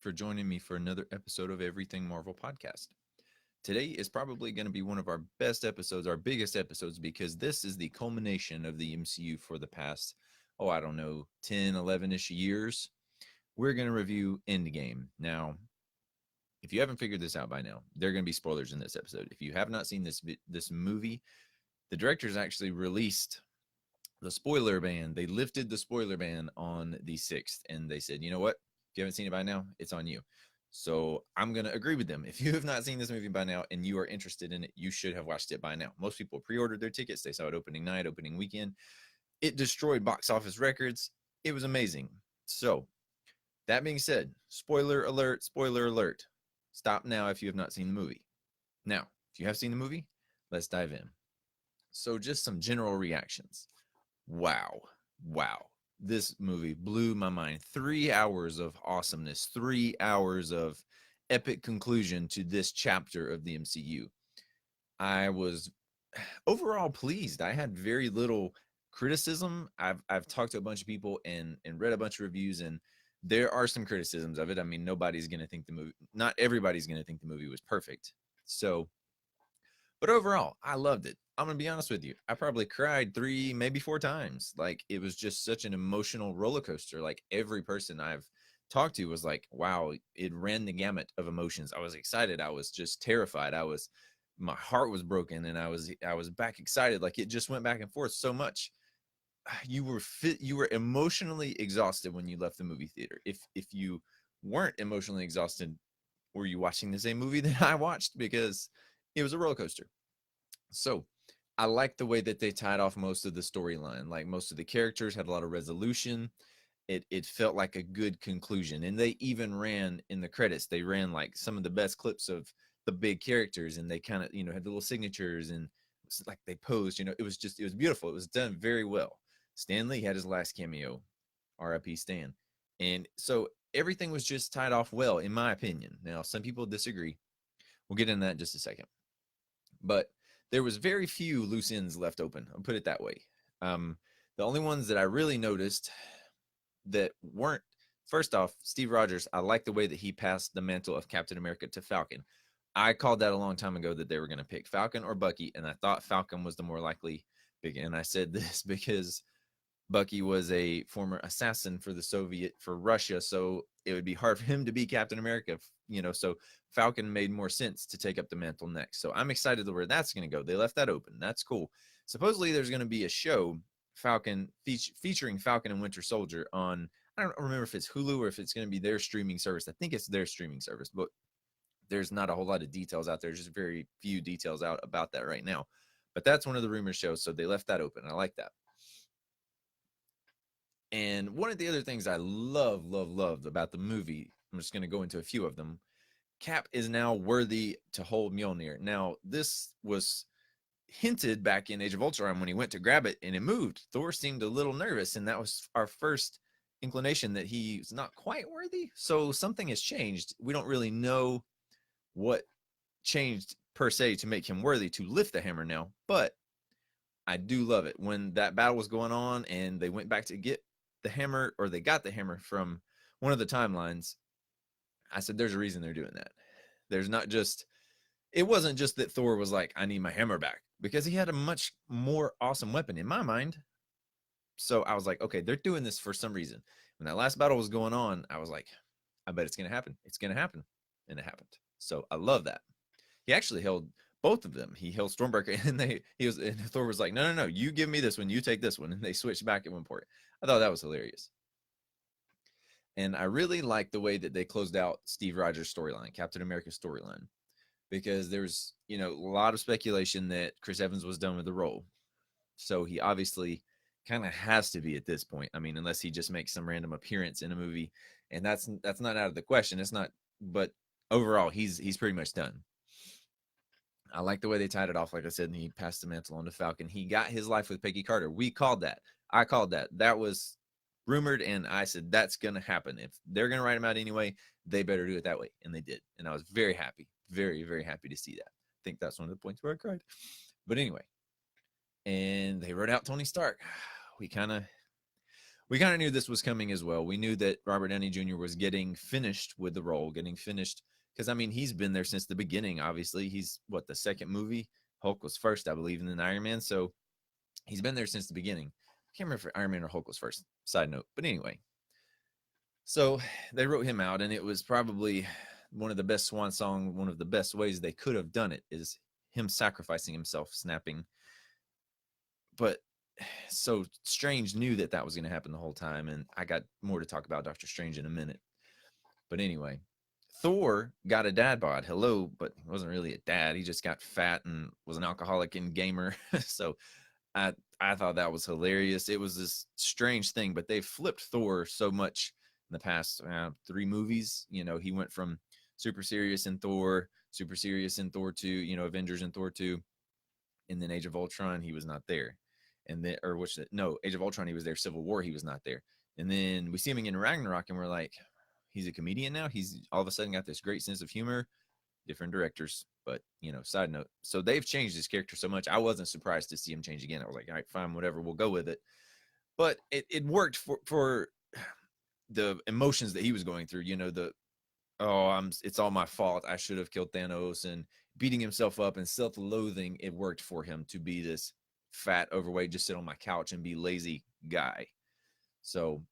for joining me for another episode of Everything Marvel Podcast. Today is probably going to be one of our best episodes, our biggest episodes, because this is the culmination of the MCU for the past, I don't know, 10, 11 ish years. We're going to review Endgame. Now, if you haven't figured this out by now, there are going to be spoilers in this episode. If you have not seen this movie, the directors actually released the spoiler ban. They lifted the spoiler ban on the 6th, and they said, you know what? If you haven't seen it by now, it's on you. So I'm going to agree with them. If you have not seen this movie by now and you are interested in it, you should have watched it by now. Most people pre-ordered their tickets. They saw it opening night, opening weekend. It destroyed box office records. It was amazing. So that being said, spoiler alert, spoiler alert. Stop now if you have not seen the movie. Now, if you have seen the movie, let's dive in. So just some general reactions. Wow. Wow. This movie blew my mind. 3 hours of awesomeness, 3 hours of epic conclusion to this chapter of the MCU. I was overall pleased. I had very little criticism. I've talked to a bunch of people and read a bunch of reviews, and there are some criticisms of it. I mean, nobody's going to think the movie, not everybody's going to think the movie was perfect. So, but overall, I loved it. I'm going to be honest with you. I probably cried 3, maybe 4 times. Like, it was just such an emotional roller coaster. Like, every person I've talked to was like, wow, it ran the gamut of emotions. I was excited. I was just terrified. My heart was broken, and I was back excited. Like, it just went back and forth so much. You were emotionally exhausted when you left the movie theater. If you weren't emotionally exhausted, were you watching the same movie that I watched? Because it was a roller coaster. So I like the way that they tied off most of the storyline. Like, most of the characters had a lot of resolution. It felt like a good conclusion. And they even ran in the credits, they ran like some of the best clips of the big characters, and they kind of, had the little signatures, and like they posed, it was beautiful. It was done very well. Stan Lee had his last cameo, RIP Stan. And so everything was just tied off well, in my opinion. Now, some people disagree. We'll get into that in just a second. But there was very few loose ends left open. I'll put it that way. The only ones that I really noticed that weren't, first off, Steve Rogers. I like the way that he passed the mantle of Captain America to Falcon. I called that a long time ago that they were going to pick Falcon or Bucky, and I thought Falcon was the more likely pick. And I said this because Bucky was a former assassin for for Russia, so it would be hard for him to be Captain America, so Falcon made more sense to take up the mantle next. So I'm excited to where that's going to go. They left that open. That's cool. Supposedly there's going to be a show, featuring Falcon and Winter Soldier on, I don't remember if it's Hulu or if it's going to be their streaming service. I think it's their streaming service, but there's not a whole lot of details out there, just very few details out about that right now. But that's one of the rumor shows, so they left that open. I like that. And one of the other things I loved about the movie, I'm just going to go into a few of them. Cap is now worthy to hold Mjolnir. Now, this was hinted back in Age of Ultron when he went to grab it and it moved. Thor seemed a little nervous, and that was our first inclination that he's not quite worthy. So something has changed. We don't really know what changed per se to make him worthy to lift the hammer now, but I do love it when that battle was going on and they went back to get the hammer, or they got the hammer from one of the timelines. I said, there's a reason they're doing that. There's not just, it wasn't just that Thor was like, I need my hammer back, because he had a much more awesome weapon in my mind. So I was like, okay, they're doing this for some reason. When that last battle was going on, I was like, I bet it's going to happen. It's going to happen. And it happened. So I love that. He actually held both of them. He held Stormbreaker, and Thor was like, no, you give me this one, you take this one. And they switched back at one point. I thought that was hilarious. And I really like the way that they closed out Steve Rogers' storyline, Captain America's storyline, because there's, a lot of speculation that Chris Evans was done with the role. So he obviously kind of has to be at this point. I mean, unless he just makes some random appearance in a movie, and that's not out of the question. It's not, but overall, he's pretty much done. I like the way they tied it off. Like I said, and he passed the mantle on to Falcon. He got his life with Peggy Carter. We called that. I called that. That was rumored, and I said that's going to happen. If they're going to write him out anyway, they better do it that way, and they did. And I was very happy, very, very happy to see that. I think that's one of the points where I cried. But anyway, and they wrote out Tony Stark. We kind of we kind of knew this was coming as well. We knew that Robert Downey Jr. was getting finished with the role, getting finished because I mean he's been there since the beginning. Obviously, he's what the second movie. Hulk was first, I believe, and then Iron Man. So he's been there since the beginning. I can't remember if Iron Man or Hulk was first. Side note, but anyway, so they wrote him out, and it was probably one of the best swan song. One of the best ways they could have done it is him sacrificing himself, snapping. But so Strange knew that that was going to happen the whole time, and I got more to talk about Doctor Strange in a minute. But anyway, Thor got a dad bod. Hello, but he wasn't really a dad. He just got fat and was an alcoholic and gamer. So I I thought that was hilarious. It was this strange thing, but they flipped Thor so much in the past three movies. You know, he went from super serious in Thor, super serious in Thor 2, you know, Avengers in Thor 2, and then Age of Ultron, he was not there. And then, or which, no, Age of Ultron, he was there. Civil War, he was not there. And then we see him again in Ragnarok, and we're like, he's a comedian now. He's all of a sudden got this great sense of humor. Different directors, but you know, side note. So they've changed his character so much. I wasn't surprised to see him change again. I was like, all right, fine, whatever, we'll go with it. But it worked for the emotions that he was going through. You know, the it's all my fault. I should have killed Thanos, and beating himself up and self-loathing. It worked for him to be this fat, overweight, just sit on my couch and be lazy guy. So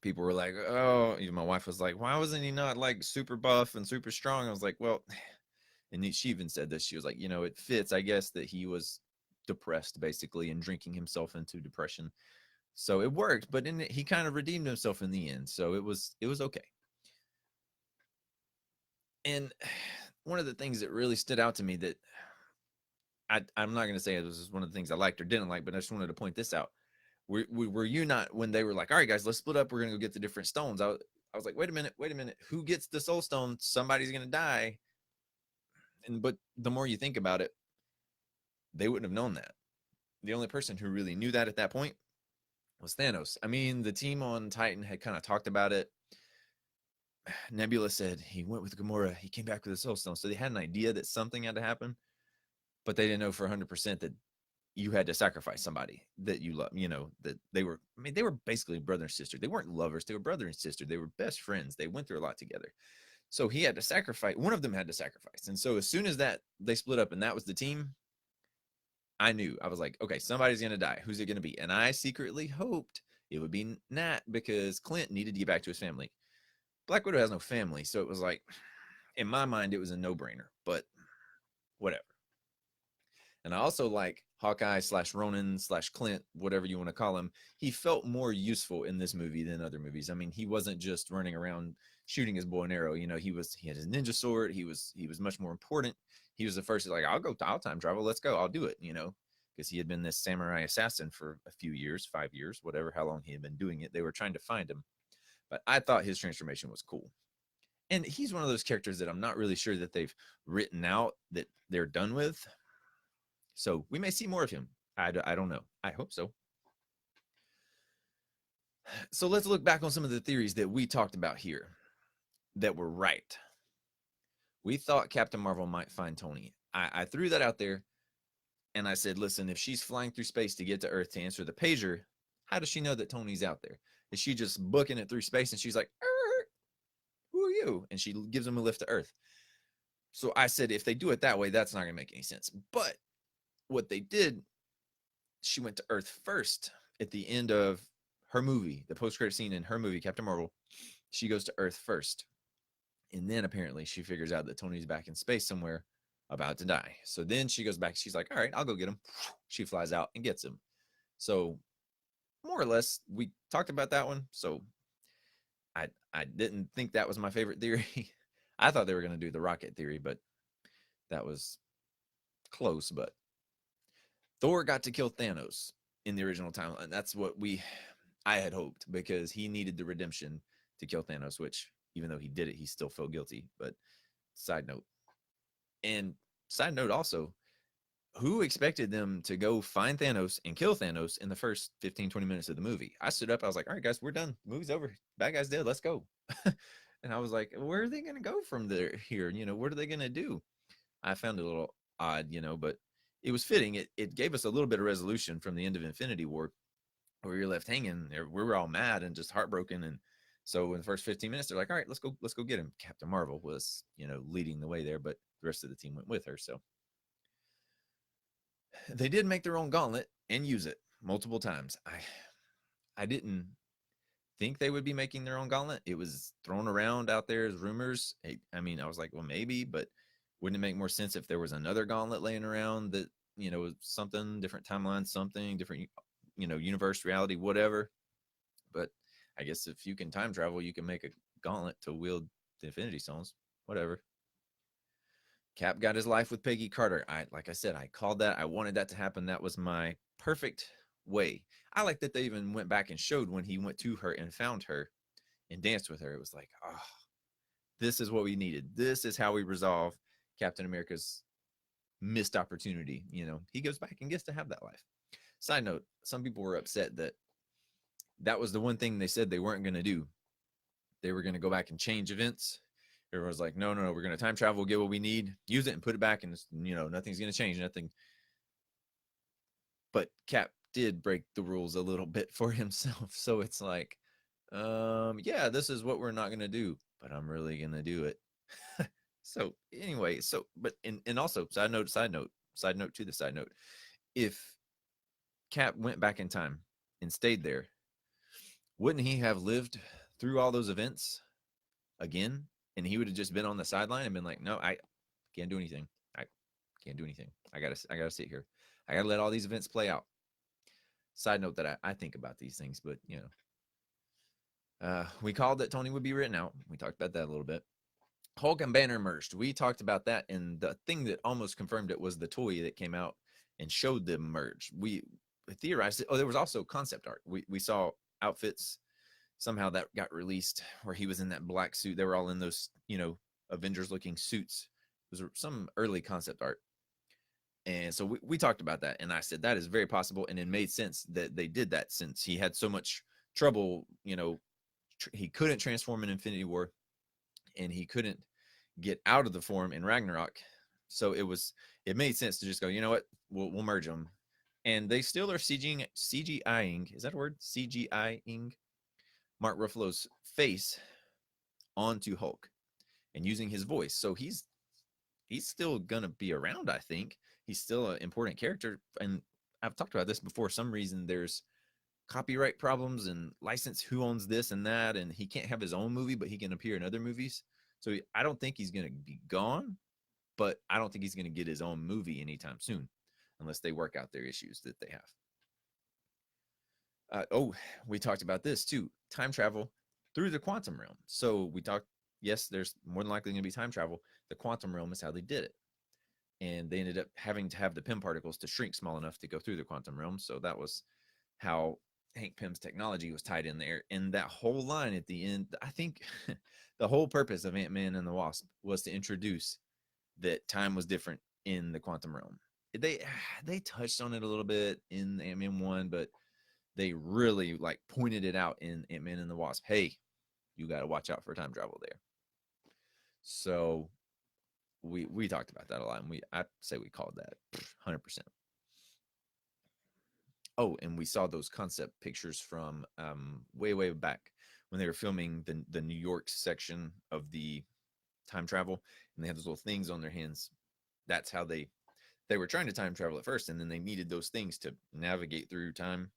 people were like, oh, even my wife was like, why wasn't he not like super buff and super strong? I was like, well, and she even said this. She was like, you know, it fits, I guess, that he was depressed basically and drinking himself into depression. So it worked, but he kind of redeemed himself in the end. So it was okay. And one of the things that really stood out to me that I'm not going to say it was one of the things I liked or didn't like, but I just wanted to point this out. Were you not, when they were like, all right, guys, let's split up. We're going to go get the different stones. I was like, wait a minute. Who gets the soul stone? Somebody's going to die. But the more you think about it, they wouldn't have known that. The only person who really knew that at that point was Thanos. I mean, the team on Titan had kind of talked about it. Nebula said he went with Gamora. He came back with the soul stone. So they had an idea that something had to happen, but they didn't know for 100% that you had to sacrifice somebody that you love, you know, that they were, I mean, they were basically brother and sister. They weren't lovers. They were brother and sister. They were best friends. They went through a lot together. So he had to sacrifice. One of them had to sacrifice. And so as soon as that they split up and that was the team, I knew. I was like, okay, somebody's going to die. Who's it going to be? And I secretly hoped it would be Nat because Clint needed to get back to his family. Black Widow has no family. So it was like, in my mind, it was a no brainer, but whatever. And I also like Hawkeye slash Ronan slash Clint, whatever you want to call him. He felt more useful in this movie than other movies. I mean, he wasn't just running around shooting his bow and arrow. You know, he had his ninja sword. He was much more important. He was the first like, I'll time travel. Let's go. I'll do it. You know, because he had been this samurai assassin for a few years, 5 years, whatever, how long he had been doing it. They were trying to find him. But I thought his transformation was cool. And he's one of those characters that I'm not really sure that they've written out that they're done with. So we may see more of him. I don't know. I hope so. So let's look back on some of the theories that we talked about here that were right. We thought Captain Marvel might find Tony. I threw that out there and I said, listen, if she's flying through space to get to Earth to answer the pager, how does she know that Tony's out there? Is she just booking it through space and she's like, who are you? And she gives him a lift to Earth. So I said, if they do it that way, that's not going to make any sense. But what they did, she went to Earth first at the end of her movie, the post-credit scene in her movie, Captain Marvel. She goes to Earth first. And then apparently she figures out that Tony's back in space somewhere about to die. So then she goes back. She's like, all right, I'll go get him. She flies out and gets him. So more or less, we talked about that one. So I didn't think that was my favorite theory. I thought they were going to do the rocket theory, but that was close. But Thor got to kill Thanos in the original timeline. That's what I had hoped because he needed the redemption to kill Thanos, which even though he did it, he still felt guilty. But side note. And side note also, who expected them to go find Thanos and kill Thanos in the first 15, 20 minutes of the movie? I stood up. I was like, all right, guys, we're done. The movie's over. Bad guy's dead. Let's go. And I was like, where are they going to go from there here? You know, what are they going to do? I found it a little odd, you know, but it was fitting. It gave us a little bit of resolution from the end of Infinity War we were left hanging. We were all mad and just heartbroken. And so in the first 15 minutes, they're like, all right, let's go get him. Captain Marvel was, leading the way there, but the rest of the team went with her. So they did make their own gauntlet and use it multiple times. I didn't think they would be making their own gauntlet. It was thrown around out there as rumors. I mean, I was like, well, maybe, but wouldn't it make more sense if there was another gauntlet laying around that, something different timeline, something different, universe, reality, whatever. But I guess if you can time travel, you can make a gauntlet to wield the Infinity Stones. Whatever. Cap got his life with Peggy Carter. Like I said, I called that. I wanted that to happen. That was my perfect way. I like that they even went back and showed when he went to her and found her and danced with her. It was like, oh, this is what we needed. This is how we resolve Captain America's missed opportunity. He goes back and gets to have that life. Side note, some people were upset that that was the one thing they said they weren't going to do. They were going to go back and change events. Everyone was like, no, we're going to time travel, get what we need, use it and put it back. And, nothing's going to change, nothing. But Cap did break the rules a little bit for himself. So it's like, yeah, this is what we're not going to do, but I'm really going to do it. So anyway, but and also side note to the side note, if Cap went back in time and stayed there, wouldn't he have lived through all those events again? And he would have just been on the sideline and been like, no, I can't do anything. I can't do anything. I gotta sit here. I gotta let all these events play out. Side note that I think about these things, but we called that Tony would be written out. We talked about that a little bit. Hulk and Banner merged. We talked about that, and the thing that almost confirmed it was the toy that came out and showed them merge. We theorized it. Oh, there was also concept art. We saw outfits. Somehow that got released where he was in that black suit. They were all in those, Avengers looking suits. It was some early concept art. And so we talked about that. And I said, that is very possible. And it made sense that they did that since he had so much trouble, he couldn't transform in Infinity War and he couldn't get out of the form in Ragnarok. So it made sense to just go, you know what, we'll merge them. And they still are CGIing, is that a word? CGIing Mark Ruffalo's face onto Hulk and using his voice. So he's still gonna be around. I think he's still an important character. And I've talked about this before. Some reason there's copyright problems and license who owns this and that, and he can't have his own movie, but he can appear in other movies. So I don't think he's gonna be gone, but I don't think he's gonna get his own movie anytime soon, unless they work out their issues that they have. We talked about this too. Time travel through the quantum realm. So we talked, yes, there's more than likely going to be time travel. The quantum realm is how they did it. And they ended up having to have the Pym particles to shrink small enough to go through the quantum realm. So that was how Hank Pym's technology was tied in there. And that whole line at the end, I think the whole purpose of Ant-Man and the Wasp was to introduce that time was different in the quantum realm. They they touched on it a little bit in Ant-Man 1, but they really like pointed it out in Ant-Man and the Wasp. Hey, you got to watch out for time travel there. So we talked about that a lot, and I say we called that 100%. Oh, and we saw those concept pictures from way back when they were filming the New York section of the time travel, and they had those little things on their hands. That's how they were trying to time travel at first, and then they needed those things to navigate through time.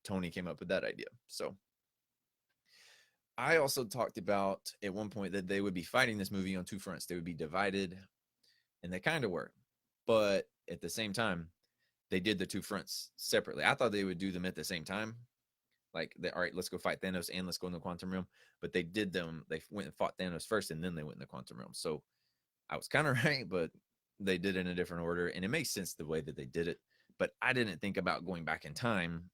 Tony came up with that idea. So I also talked about at one point that they would be fighting this movie on two fronts. They would be divided, and they kind of were. But at the same time, they did the two fronts separately. I thought they would do them at the same time. Like, all right, let's go fight Thanos and let's go in the quantum realm. But they did them. They went and fought Thanos first, and then they went in the quantum realm. So I was kind of right, but they did it in a different order. And it makes sense the way that they did it. But I didn't think about going back in time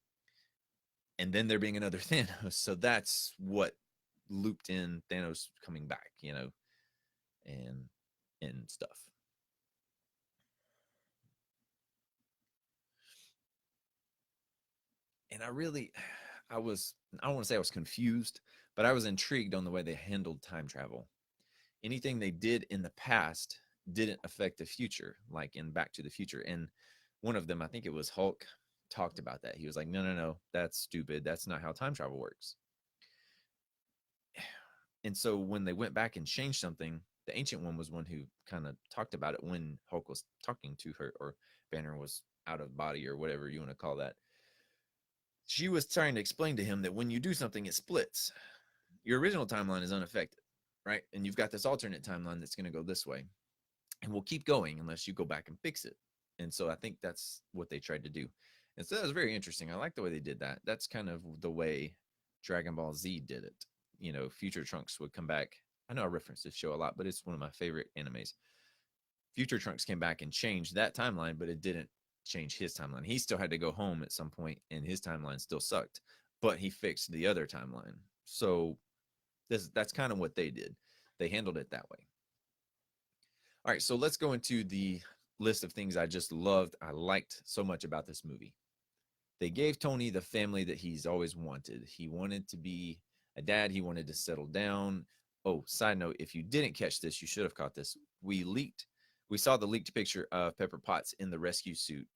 and then there being another Thanos. So that's what looped in Thanos coming back, and stuff. And I don't want to say I was confused, but I was intrigued on the way they handled time travel. Anything they did in the past didn't affect the future, like in Back to the Future. And one of them, I think it was Hulk. talked about that. He was like, no, no, no, that's stupid. That's not how time travel works. And so when they went back and changed something, the Ancient One was one who kind of talked about it when Hulk was talking to her, or Banner was out of body, or whatever you want to call that. She was trying to explain to him that when you do something, it splits. Your original timeline is unaffected, right? And you've got this alternate timeline that's going to go this way, and we'll keep going unless you go back and fix it. And so I think that's what they tried to do. And so that was very interesting. I like the way they did that. That's kind of the way Dragon Ball Z did it. You know, Future Trunks would come back. I know I reference this show a lot, but it's one of my favorite animes. Future Trunks came back and changed that timeline, but it didn't change his timeline. He still had to go home at some point, and his timeline still sucked, but he fixed the other timeline. So that's kind of what they did. They handled it that way. All right, so let's go into the list of things I just loved. I liked so much about this movie. They gave Tony the family that he's always wanted. He wanted to be a dad, he wanted to settle down. Oh, side note, if you didn't catch this, you should have caught this. We saw the leaked picture of Pepper Potts in the rescue suit.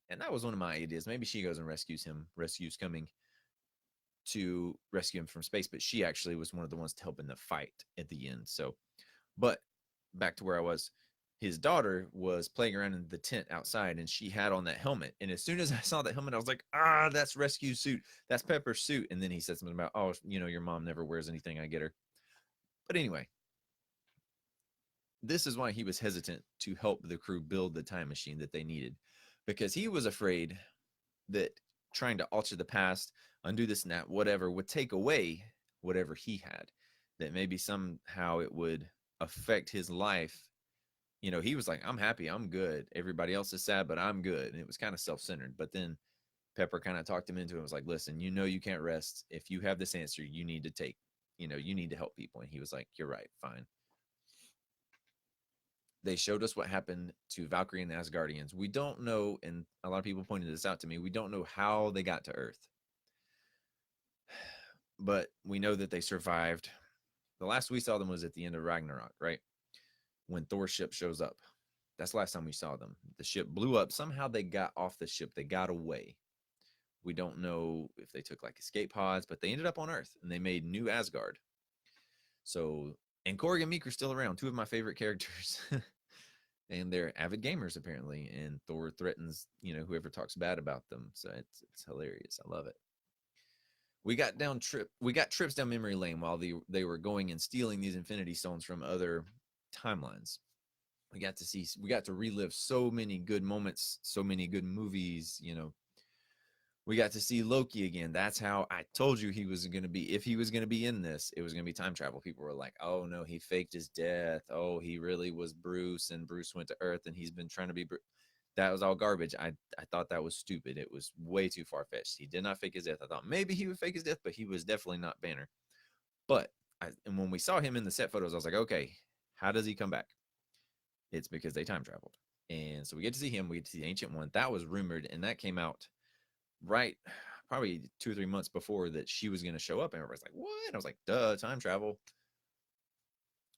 And that was one of my ideas. Maybe she goes and rescues him, rescues coming to rescue him from space, but she actually was one of the ones to help in the fight at the end. So, but back to where I was, his daughter was playing around in the tent outside, and she had on that helmet. And as soon as I saw that helmet, I was like, that's rescue suit. That's Pepper's suit. And then he said something about, oh, your mom never wears anything. I get her. But anyway, this is why he was hesitant to help the crew build the time machine that they needed, because he was afraid that trying to alter the past, undo this and that, whatever, would take away whatever he had, that maybe somehow it would affect his life. He was like, I'm happy, I'm good. Everybody else is sad, but I'm good. And it was kind of self centered. But then Pepper kind of talked him into it and was like, listen, you can't rest. If you have this answer, you need to you need to help people. And he was like, you're right, fine. They showed us what happened to Valkyrie and the Asgardians. We don't know, and a lot of people pointed this out to me, we don't know how they got to Earth, but we know that they survived. The last we saw them was at the end of Ragnarok, right? When Thor's ship shows up. That's the last time we saw them. The ship blew up. Somehow they got off the ship. They got away. We don't know if they took like escape pods, but they ended up on Earth and they made New Asgard. So, and Korg and Meek are still around, two of my favorite characters. And they're avid gamers apparently. And Thor threatens, whoever talks bad about them. So it's hilarious. I love it. We got trips down memory lane while they were going and stealing these Infinity Stones from other timelines. We got to relive so many good moments, so many good movies. We got to see Loki again. That's how I told you he was going to be. If he was going to be in this, it was going to be time travel. People were like, oh no, he faked his death. Oh, he really was Bruce, and Bruce went to Earth and he's been trying to be Bruce. That was all garbage. I thought that was stupid. It was way too far fetched. He did not fake his death. I thought maybe he would fake his death, but he was definitely not Banner. But and when we saw him in the set photos, I was like, okay, how does he come back? It's because they time traveled. And so we get to see him. We get to see the Ancient One. That was rumored, and that came out right probably 2 or 3 months before that she was going to show up. And everybody's like, what? I was like, duh, time travel.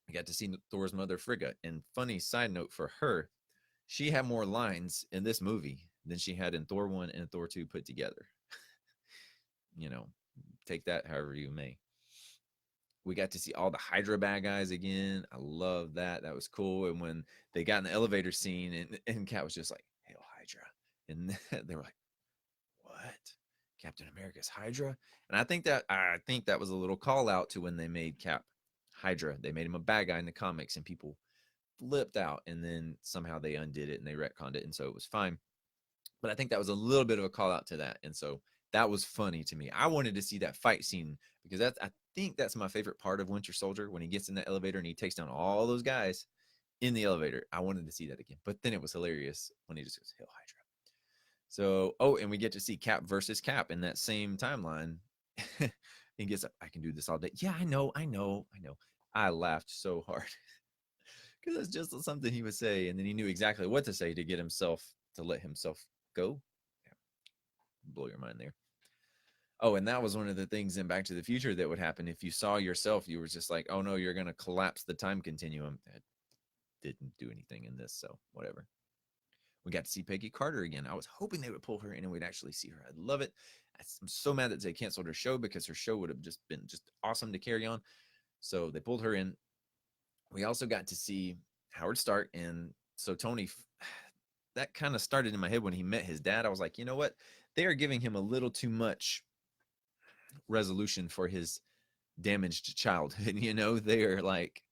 I got to see Thor's mother, Frigga. And funny side note for her, she had more lines in this movie than she had in Thor 1 and Thor 2 put together. you know, take that however you may. We got to see all the Hydra bad guys again. I love that. That was cool. And when they got in the elevator scene, and Cat was just like, "Hail Hydra," and they were like, "What? Captain America's Hydra?" And I think that was a little call out to when they made Cap Hydra. They made him a bad guy in the comics, and people flipped out. And then somehow they undid it and they retconned it, and so it was fine. But I think that was a little bit of a call out to that, and so that was funny to me. I wanted to see that fight scene because I think that's my favorite part of Winter Soldier, when he gets in that elevator and he takes down all those guys in the elevator. I wanted to see that again, but then it was hilarious when he just goes, "Hail Hydra." So, and we get to see Cap versus Cap in that same timeline. He gets up, "I can do this all day." Yeah, I know, I know, I know. I laughed so hard because it's just something he would say, and then he knew exactly what to say to get himself to let himself go. Yeah, blow your mind there. Oh, and that was one of the things in Back to the Future that would happen if you saw yourself. You were just like, "Oh no, you're going to collapse the time continuum." That didn't do anything in this, so whatever. We got to see Peggy Carter again. I was hoping they would pull her in and we'd actually see her. I'd love it. I'm so mad that they canceled her show because her show would have just been just awesome to carry on. So they pulled her in. We also got to see Howard Stark. And so Tony, that kind of started in my head when he met his dad. I was like, you know what? They are giving him a little too much resolution for his damaged childhood. They are like,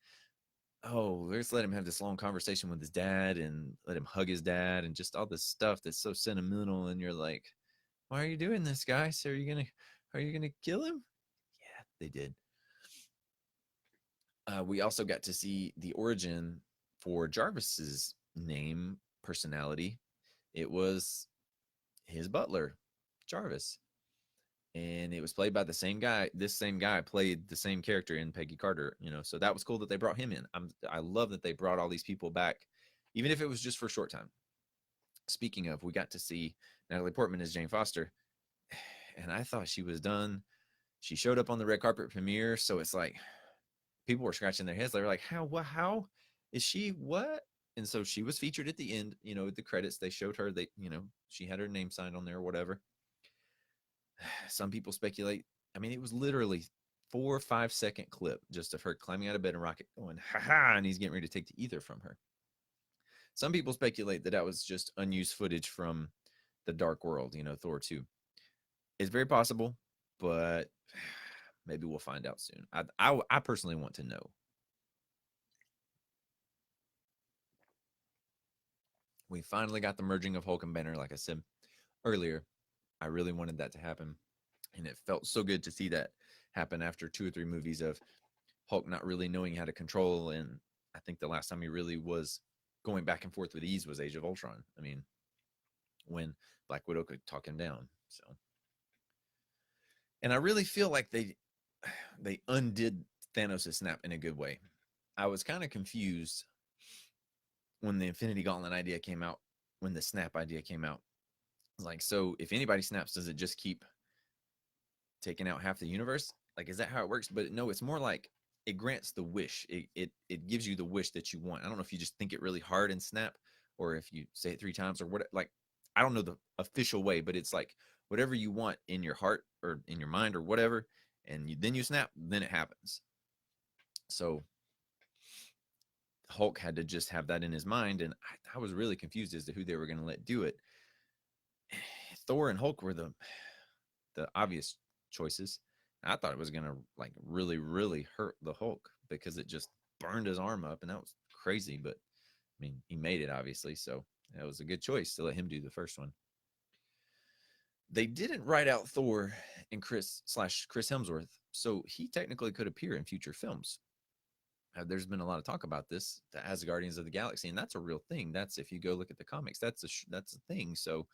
oh, let's let him have this long conversation with his dad and let him hug his dad and just all this stuff that's so sentimental. And you're like, why are you doing this, guys? Are you gonna kill him? Yeah, they did. We also got to see the origin for Jarvis's name personality. It was his butler, Jarvis, and it was played by the same guy. This same guy played the same character in Peggy Carter. So that was cool that they brought him in. I love that they brought all these people back, even if it was just for a short time. Speaking of, we got to see Natalie Portman as Jane Foster, and I thought she was done. She showed up on the red carpet premiere, so it's like people were scratching their heads. They were like, how is she what? And so she was featured at the end, at the credits. They showed her, she had her name signed on there or whatever. Some people speculate, I mean, it was literally 4 or 5 second clip just of her climbing out of bed and Rocket going, ha ha, and he's getting ready to take the ether from her. Some people speculate that was just unused footage from the Dark World, Thor 2. It's very possible, but maybe we'll find out soon. I personally want to know. We finally got the merging of Hulk and Banner, like I said earlier. I really wanted that to happen. And it felt so good to see that happen after 2 or 3 movies of Hulk not really knowing how to control. And I think the last time he really was going back and forth with ease was Age of Ultron. I mean, when Black Widow could talk him down. So, and I really feel like they undid Thanos' snap in a good way. I was kind of confused when the Infinity Gauntlet idea came out, when the snap idea came out. Like, so if anybody snaps, does it just keep taking out half the universe? Like, is that how it works? But no, it's more like it grants the wish. It gives you the wish that you want. I don't know if you just think it really hard and snap, or if you say it 3 times or what. Like, I don't know the official way, but it's like whatever you want in your heart or in your mind or whatever, and then you snap, then it happens. So Hulk had to just have that in his mind, and I was really confused as to who they were going to let do it. Thor and Hulk were the obvious choices. I thought it was gonna like really, really hurt the Hulk because it just burned his arm up, and that was crazy. But I mean, he made it obviously, so that was a good choice to let him do the first one. They didn't write out Thor and Chris Hemsworth, so he technically could appear in future films. There's been a lot of talk about this, the Asgardians of the Galaxy, and that's a real thing. That's, if you go look at the comics, that's a thing. So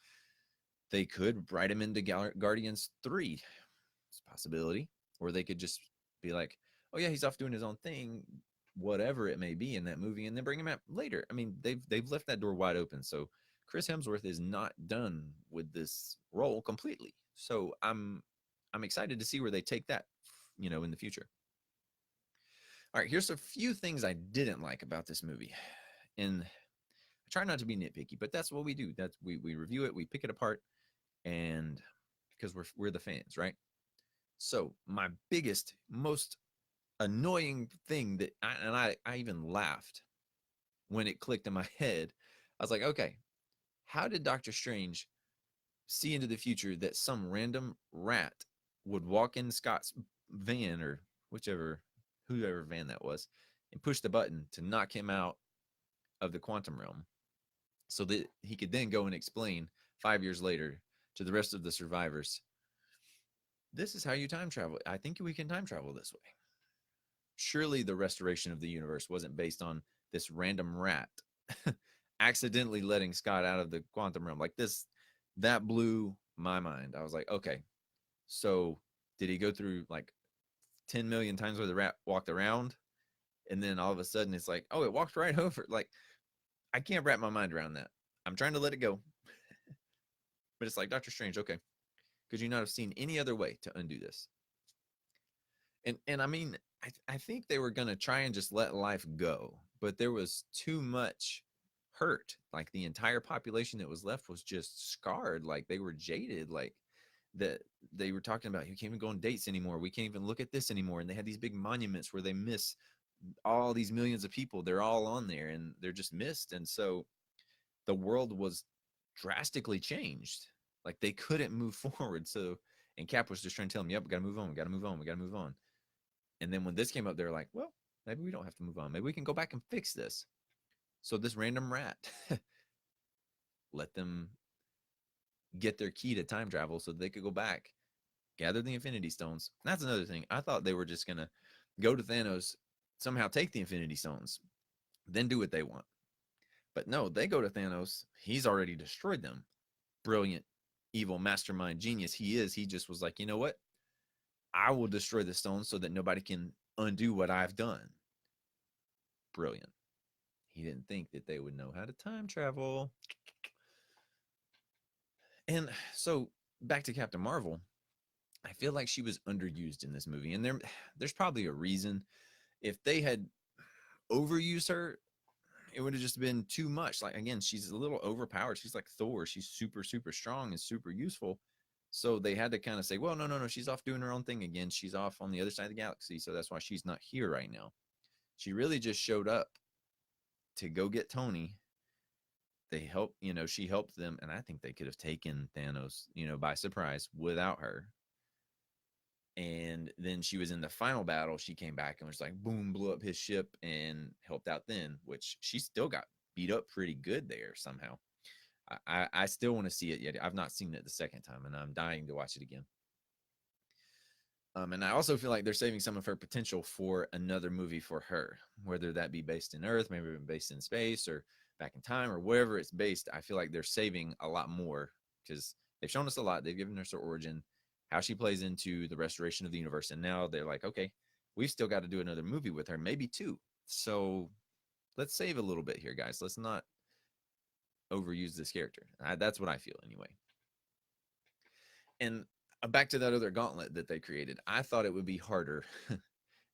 they could write him into Guardians 3. It's a possibility. Or they could just be like, oh yeah, he's off doing his own thing, whatever it may be in that movie, and then bring him out later. I mean, they've left that door wide open. So Chris Hemsworth is not done with this role completely. So I'm excited to see where they take that, in the future. All right, here's a few things I didn't like about this movie. And I try not to be nitpicky, but that's what we do. That's we review it, we pick it apart, and because we're the fans, right? So my biggest, most annoying thing that I even laughed when it clicked in my head. I was like, okay, how did Doctor Strange see into the future that some random rat would walk in Scott's van or whoever van that was, and push the button to knock him out of the quantum realm so that he could then go and explain 5 years later to the rest of the survivors, this is how you time travel. I think we can time travel this way. Surely the restoration of the universe wasn't based on this random rat accidentally letting Scott out of the quantum realm. Like this, that blew my mind. I was like, okay, so did he go through like 10 million times where the rat walked around? And then all of a sudden it's like, oh, it walked right over. Like, I can't wrap my mind around that. I'm trying to let it go. But it's like, Doctor Strange, okay, could you not have seen any other way to undo this? And I mean, I think they were going to try and just let life go, but there was too much hurt. Like the entire population that was left was just scarred. Like they were jaded. Like that they were talking about, you can't even go on dates anymore. We can't even look at this anymore. And they had these big monuments where they miss all these millions of people. They're all on there and they're just missed. And so the world was drastically changed. Like they couldn't move forward. So, and Cap was just trying to tell them, yep, we got to move on. We got to move on. We got to move on. And then when this came up, they're like, well, maybe we don't have to move on. Maybe we can go back and fix this. So this random rat let them get their key to time travel so they could go back, gather the Infinity Stones. And that's another thing. I thought they were just going to go to Thanos, somehow take the Infinity Stones, then do what they want. But no, they go to Thanos. He's already destroyed them. Brilliant, evil mastermind genius he is. He just was like, you know what? I will destroy the stones so that nobody can undo what I've done. Brilliant. He didn't think that they would know how to time travel. And so back to Captain Marvel, I feel like she was underused in this movie. And there's probably a reason. If they had overused her, it would have just been too much. Like, again, she's a little overpowered. She's like Thor. She's super, super strong and super useful. So they had to kind of say, well, no, she's off doing her own thing again. She's off on the other side of the galaxy. So that's why she's not here right now. She really just showed up to go get Tony. They helped, she helped them. And I think they could have taken Thanos, by surprise without her. And then she was in the final battle. She came back and was like, boom, blew up his ship and helped out then, which she still got beat up pretty good there somehow. I still want to see it yet. I've not seen it the second time, and I'm dying to watch it again. And I also feel like they're saving some of her potential for another movie for her, whether that be based in Earth, maybe based in space, or back in time, or wherever it's based. I feel like they're saving a lot more because they've shown us a lot. They've given us her origin, how she plays into the restoration of the universe, and now they're like, okay, we've still got to do another movie with her, maybe two. So let's save a little bit here, guys. Let's not overuse this character. That's what I feel anyway. And back to that other gauntlet that they created, I thought it would be harder.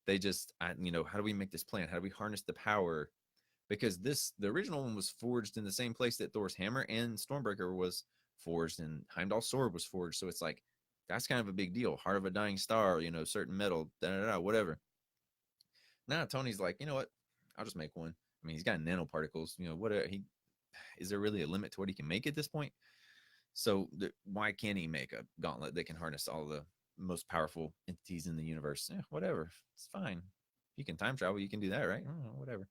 They just, how do we make this plan? How do we harness the power? Because the original one was forged in the same place that Thor's hammer and Stormbreaker was forged, and Heimdall's sword was forged. So it's like, that's kind of a big deal. Heart of a dying star, certain metal, whatever. Now Tony's like, you know what? I'll just make one. I mean, he's got nanoparticles. What is there really a limit to what he can make at this point? So why can't he make a gauntlet that can harness all the most powerful entities in the universe? Whatever, it's fine. You can time travel. You can do that, right? Whatever.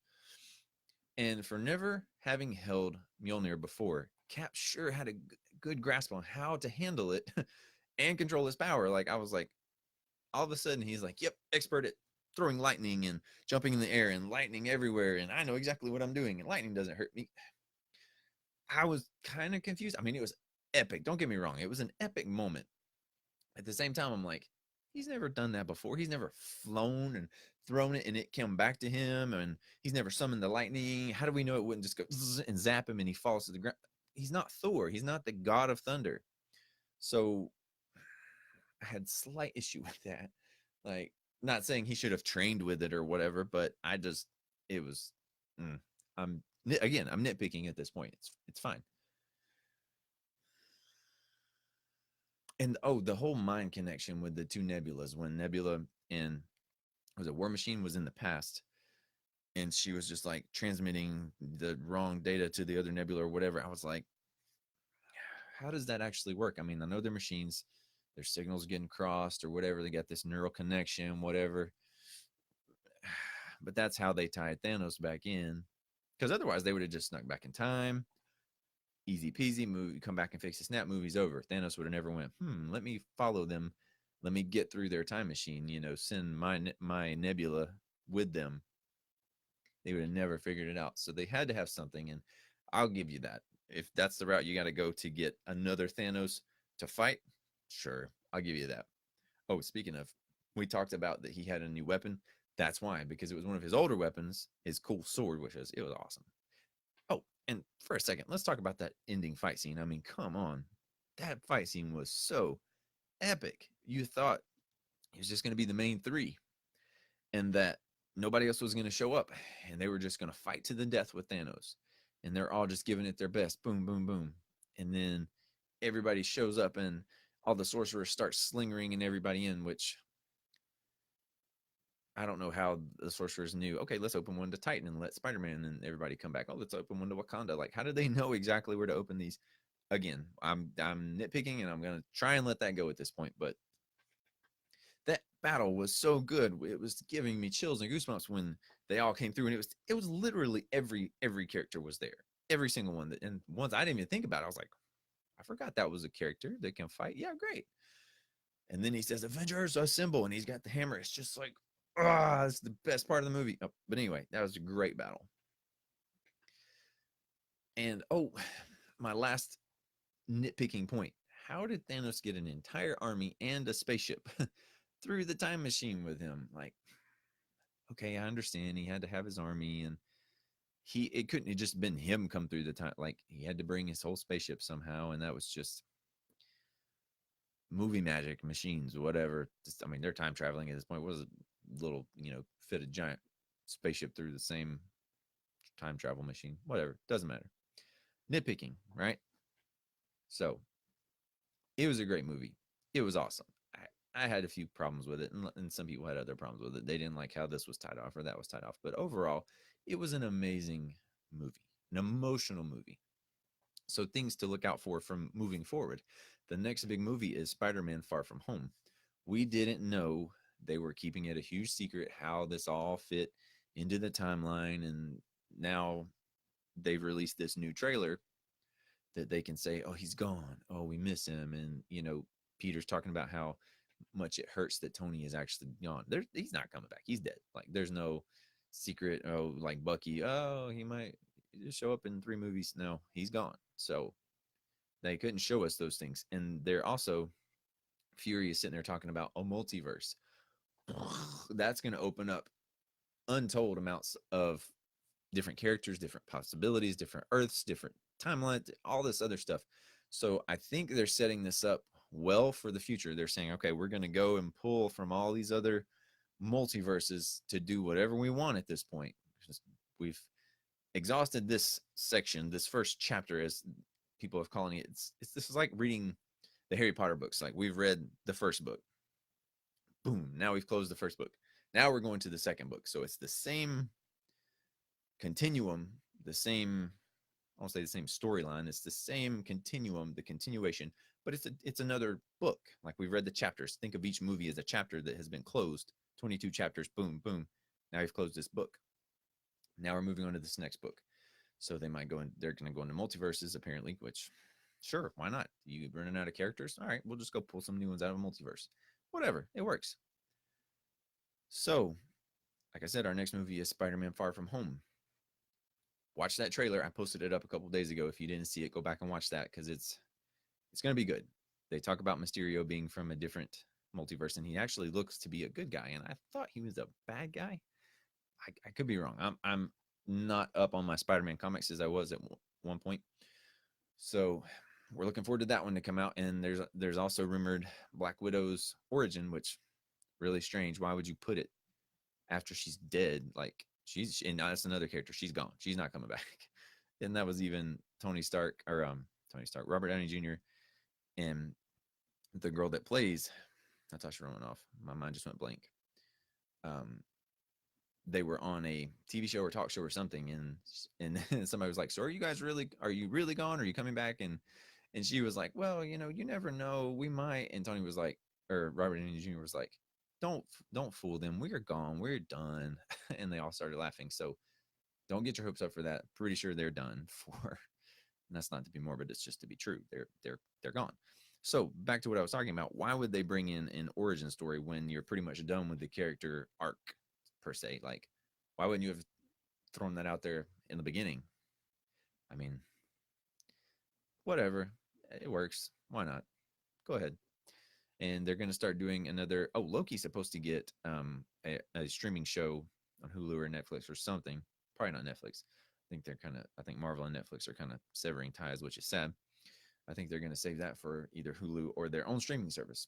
And for never having held Mjolnir before, Cap sure had a good grasp on how to handle it and control his power. Like I was like, all of a sudden he's like, yep, expert at throwing lightning and jumping in the air and lightning everywhere. And I know exactly what I'm doing. And lightning doesn't hurt me. I was kind of confused. I mean, it was epic. Don't get me wrong. It was an epic moment. At the same time, I'm like, he's never done that before. He's never flown and thrown it and it came back to him. And he's never summoned the lightning. How do we know it wouldn't just go and zap him and he falls to the ground? He's not Thor. He's not the god of thunder. So I had slight issue with that. Like, not saying he should have trained with it or whatever, but it was, I'm nitpicking at this point. It's fine. And the whole mind connection with the two nebulas, when Nebula and was it War Machine was in the past, and she was just like transmitting the wrong data to the other nebula or whatever. I was like, how does that actually work? I mean, I know they're machines, their signals getting crossed or whatever. They got this neural connection, whatever. But that's how they tied Thanos back in, because otherwise they would have just snuck back in time. Easy peasy, movie, come back and fix the snap, movie's over. Thanos would have never went, let me follow them. Let me get through their time machine, send my nebula with them. They would have never figured it out. So they had to have something. And I'll give you that. If that's the route you got to go to get another Thanos to fight, sure, I'll give you that. Oh, speaking of, we talked about that he had a new weapon. That's why, because it was one of his older weapons, his cool sword, it was awesome. Oh, and for a second, let's talk about that ending fight scene. I mean, come on. That fight scene was so epic. You thought it was just going to be the main three and that nobody else was going to show up and they were just going to fight to the death with Thanos. and they're all just giving it their best. Boom, boom, boom. And then everybody shows up and all the sorcerers start slingering and everybody in, which I don't know how the sorcerers knew. Okay, let's open one to Titan and let Spider-Man and everybody come back. Oh, let's open one to Wakanda. Like, how did they know exactly where to open these? Again, I'm nitpicking and I'm gonna try and let that go at this point. But that battle was so good. It was giving me chills and goosebumps when they all came through, and it was literally every character was there, every single one. And ones I didn't even think about, I was like, I forgot that was a character that can fight. Yeah, great. And then he says, Avengers assemble, and he's got the hammer. It's just like, it's the best part of the movie. Oh, but anyway, that was a great battle. And my last nitpicking point. How did Thanos get an entire army and a spaceship through the time machine with him? Like, okay, I understand he had to have his army, and it couldn't have just been him come through the time. Like, he had to bring his whole spaceship somehow, and that was just movie magic, machines, whatever. Just, I mean, they're time traveling at this point. What was a little, fit a giant spaceship through the same time travel machine? Whatever, doesn't matter. Nitpicking, right? So it was a great movie. It was awesome. I had a few problems with it, and some people had other problems with it. They didn't like how this was tied off or that was tied off. But overall, it was an amazing movie, an emotional movie. So things to look out for from moving forward. The next big movie is Spider-Man Far From Home. We didn't know they were keeping it a huge secret how this all fit into the timeline, and now they've released this new trailer that they can say, "Oh, he's gone. Oh, we miss him." And Peter's talking about how much it hurts that Tony is actually gone. He's not coming back. He's dead. Like, there's no secret. Oh, like Bucky. Oh, he might just show up in 3 movies. No, he's gone. So they couldn't show us those things. And they're also Fury is sitting there talking about a multiverse. That's going to open up untold amounts of different characters, different possibilities, different Earths, different timelines, all this other stuff. So I think they're setting this up well for the future. They're saying, okay, we're going to go and pull from all these other multiverses to do whatever we want at this point. We've exhausted this section, this first chapter, as people have calling it. This is like reading the Harry Potter books. Like, we've read the first book. Boom. Now we've closed the first book. Now we're going to the second book. So it's the same continuum, the same, I won't say the same storyline. It's the same continuum, the continuation, but it's another book. Like, we've read the chapters. Think of each movie as a chapter that has been closed. 22 chapters. Boom, boom. Now you've closed this book. Now we're moving on to this next book. So they might go in. They're going to go into multiverses apparently. Which, sure, why not? You running out of characters? All right, we'll just go pull some new ones out of a multiverse. Whatever, it works. So, like I said, our next movie is Spider-Man: Far From Home. Watch that trailer. I posted it up a couple days ago. If you didn't see it, go back and watch that, because it's going to be good. They talk about Mysterio being from a different multiverse, and he actually looks to be a good guy. And I thought he was a bad guy. I could be wrong. I'm not up on my Spider-Man comics as I was at one point. So we're looking forward to that one to come out. And there's also rumored Black Widow's origin, which really strange. Why would you put it after she's dead? Like, and that's another character. She's gone. She's not coming back. And that was even Tony Stark, Robert Downey Jr. and the girl that plays Natasha Romanoff. My mind just went blank. Um, they were on a TV show or talk show or something, and somebody was like, "So are you really gone? Are you coming back?" And she was like, "Well, you never know. We might." And Tony was like, or Robert Downey Jr. was like, "Don't fool them. We're gone. We're done." And they all started laughing. So don't get your hopes up for that. Pretty sure they're done for. And that's not to be morbid. It's just to be true. They're gone. So back to what I was talking about. Why would they bring in an origin story when you're pretty much done with the character arc per se? Like, why wouldn't you have thrown that out there in the beginning? I mean, whatever. It works. Why not? Go ahead. And they're going to start doing another. Oh, Loki's supposed to get a streaming show on Hulu or Netflix or something. Probably not Netflix. I think Marvel and Netflix are kind of severing ties, which is sad. I think they're going to save that for either Hulu or their own streaming service.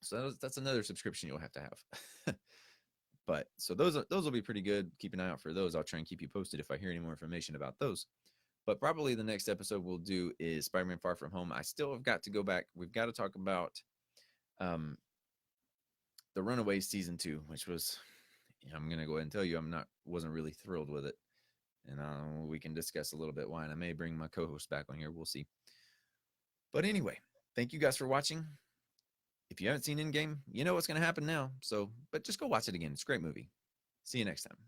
So that's another subscription you'll have to have. But so those will be pretty good. Keep an eye out for those. I'll try and keep you posted if I hear any more information about those. But probably the next episode we'll do is Spider-Man Far From Home. I still have got to go back. We've got to talk about um, the Runaways season 2, which was, I'm gonna go ahead and tell you, wasn't really thrilled with it, and we can discuss a little bit why. And I may bring my co-host back on here. We'll see. But anyway, thank you guys for watching. If you haven't seen Endgame, you know what's gonna happen now. So, but just go watch it again. It's a great movie. See you next time.